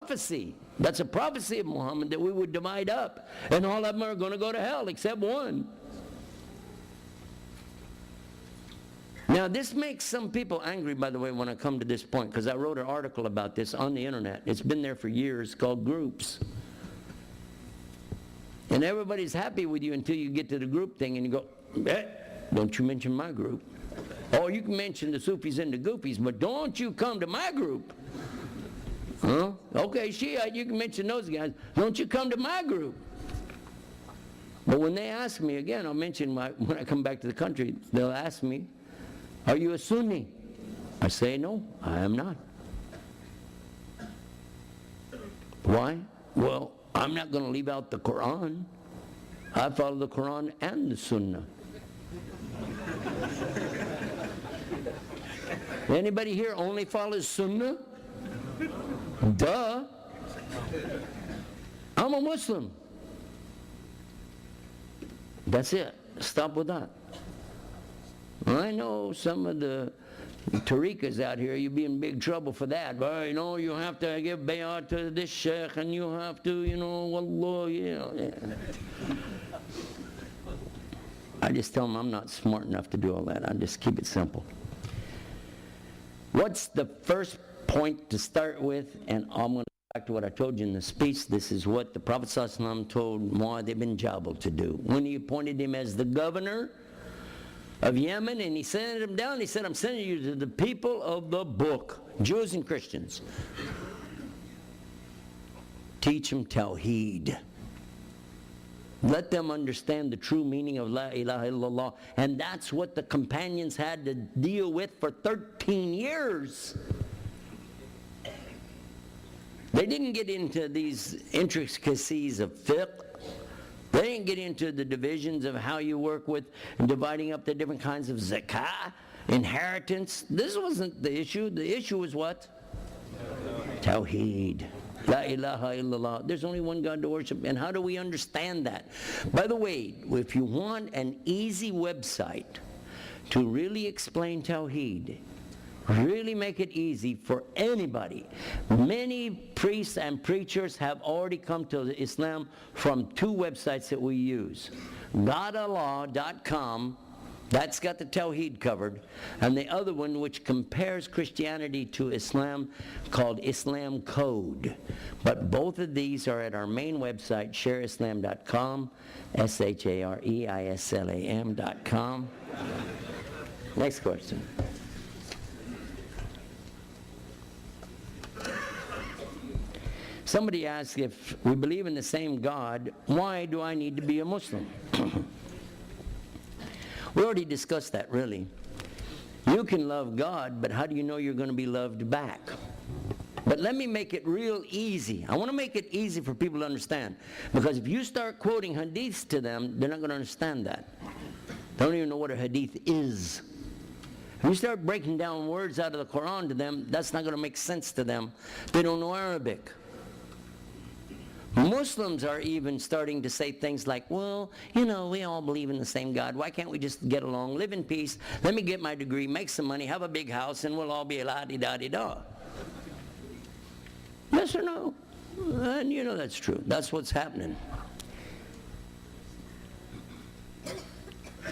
prophecy. That's a prophecy of Muhammad, that we would divide up, and all of them are going to go to hell except one. Now, this makes some people angry, by the way, when I come to this point, because I wrote an article about this on the internet. It's been there for years, called Groups. And everybody's happy with you until you get to the group thing and you go, don't you mention my group. Oh, you can mention the Sufis and the Goofies, but don't you come to my group. Huh? Okay, Shiite, you can mention those guys. Don't you come to my group. But when they ask me, again, I'll mention when I come back to the country, they'll ask me, are you a Sunni? I say, no, I am not. Why? Well, I'm not going to leave out the Quran. I follow the Quran and the Sunnah. Anybody here only follows Sunnah? Duh. I'm a Muslim. That's it. Stop with that. I know some of the tariqas out here, you'd be in big trouble for that. But, you have to give bay'ah to this sheikh, and you have to, wallah, yeah. I just tell them I'm not smart enough to do all that. I just keep it simple. What's the first point to start with? And I'm going to go back to what I told you in the speech. This is what the Prophet ﷺ told Mu'adh ibn Jabal to do. When he appointed him as the governor of Yemen, and he sent him down, he said, I'm sending you to the people of the book, Jews and Christians. Teach them Tawheed. Let them understand the true meaning of La ilaha illallah. And that's what the companions had to deal with for 13 years. They didn't get into these intricacies of fiqh. They didn't get into the divisions of how you work with and dividing up the different kinds of zakah, inheritance. This wasn't the issue. The issue was what? Tawheed. La ilaha illallah. There's only one God to worship. And how do we understand that? By the way, if you want an easy website to really explain Tawheed, really make it easy for anybody. Many priests and preachers have already come to Islam from two websites that we use. GodAllah.com, that's got the Tawheed covered, and the other one which compares Christianity to Islam, called Islam Code. But both of these are at our main website, shareislam.com, shareislam.com. Next question. Somebody asked, if we believe in the same God, why do I need to be a Muslim? We already discussed that, really. You can love God, but how do you know you're going to be loved back? But let me make it real easy. I want to make it easy for people to understand. Because if you start quoting hadiths to them, they're not going to understand that. They don't even know what a hadith is. If you start breaking down words out of the Quran to them, that's not going to make sense to them. They don't know Arabic. Muslims are even starting to say things like, well, we all believe in the same God. Why can't we just get along, live in peace, let me get my degree, make some money, have a big house, and we'll all be la-di-da-di-da. Yes or no? And that's true. That's what's happening.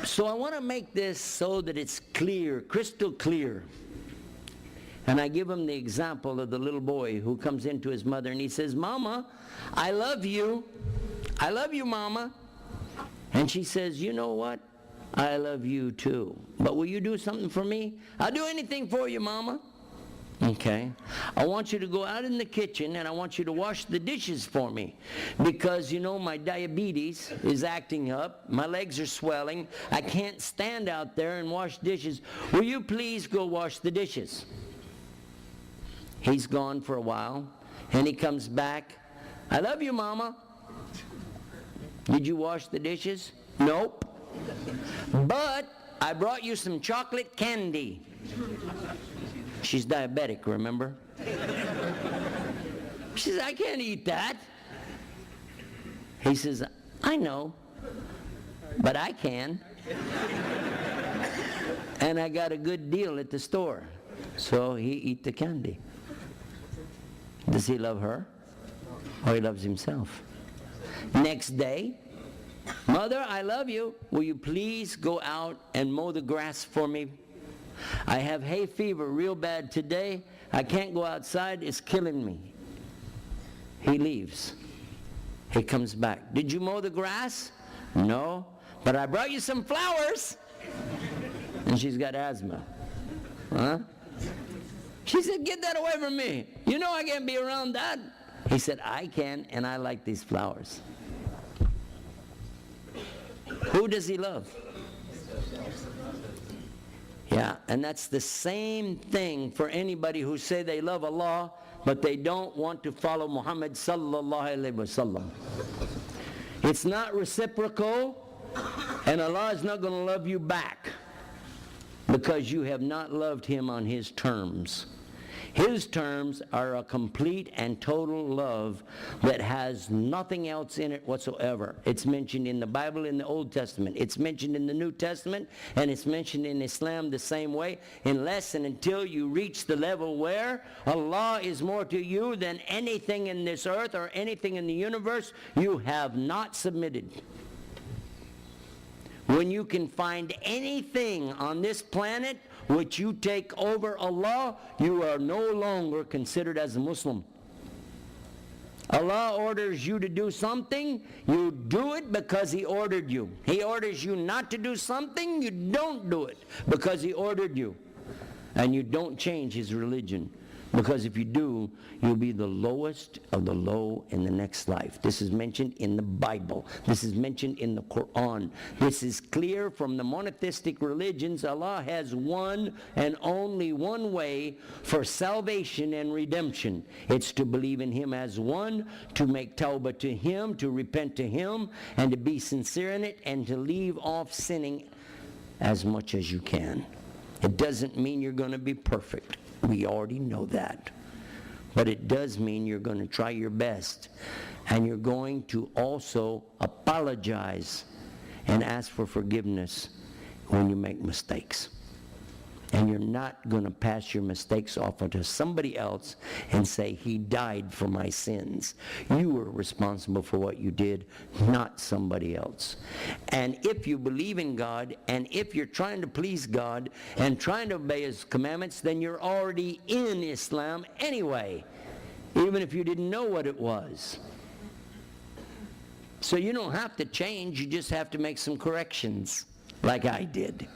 So I want to make this so that it's clear, crystal clear. And I give him the example of the little boy who comes into his mother and he says, Mama, I love you. I love you, Mama. And she says, you know what? I love you too. But will you do something for me? I'll do anything for you, Mama. Okay. I want you to go out in the kitchen and I want you to wash the dishes for me. Because, my diabetes is acting up. My legs are swelling. I can't stand out there and wash dishes. Will you please go wash the dishes? He's gone for a while, and he comes back. I love you, Mama. Did you wash the dishes? Nope. But I brought you some chocolate candy. She's diabetic, remember? She says, I can't eat that. He says, I know, but I can. And I got a good deal at the store. So he eat the candy. Does he love her? Or he loves himself. Next day, Mother, I love you. Will you please go out and mow the grass for me? I have hay fever real bad today. I can't go outside. It's killing me. He leaves. He comes back. Did you mow the grass? No. But I brought you some flowers. And she's got asthma. Huh? She said, get that away from me. You know I can't be around that. He said, I can, and I like these flowers. Who does he love? Yeah, and that's the same thing for anybody who say they love Allah, but they don't want to follow Muhammad sallallahu alaihi wasallam. It's not reciprocal, and Allah is not going to love you back because you have not loved him on his terms. His terms are a complete and total love that has nothing else in it whatsoever. It's mentioned in the Bible in the Old Testament. It's mentioned in the New Testament, and it's mentioned in Islam the same way, unless and until you reach the level where Allah is more to you than anything in this earth or anything in the universe, you have not submitted. When you can find anything on this planet which you take over Allah, you are no longer considered as a Muslim. Allah orders you to do something, you do it because he ordered you. He orders you not to do something, you don't do it because he ordered you. And you don't change his religion. Because if you do, you'll be the lowest of the low in the next life. This is mentioned in the Bible. This is mentioned in the Quran. This is clear from the monotheistic religions. Allah has one and only one way for salvation and redemption. It's to believe in him as one, to make tawbah to him, to repent to him, and to be sincere in it, and to leave off sinning as much as you can. It doesn't mean you're going to be perfect. We already know that. But it does mean you're going to try your best. And you're going to also apologize and ask for forgiveness when you make mistakes. And you're not going to pass your mistakes off onto somebody else and say, he died for my sins. You were responsible for what you did, not somebody else. And if you believe in God, and if you're trying to please God and trying to obey his commandments, then you're already in Islam anyway, even if you didn't know what it was. So you don't have to change, you just have to make some corrections, like I did.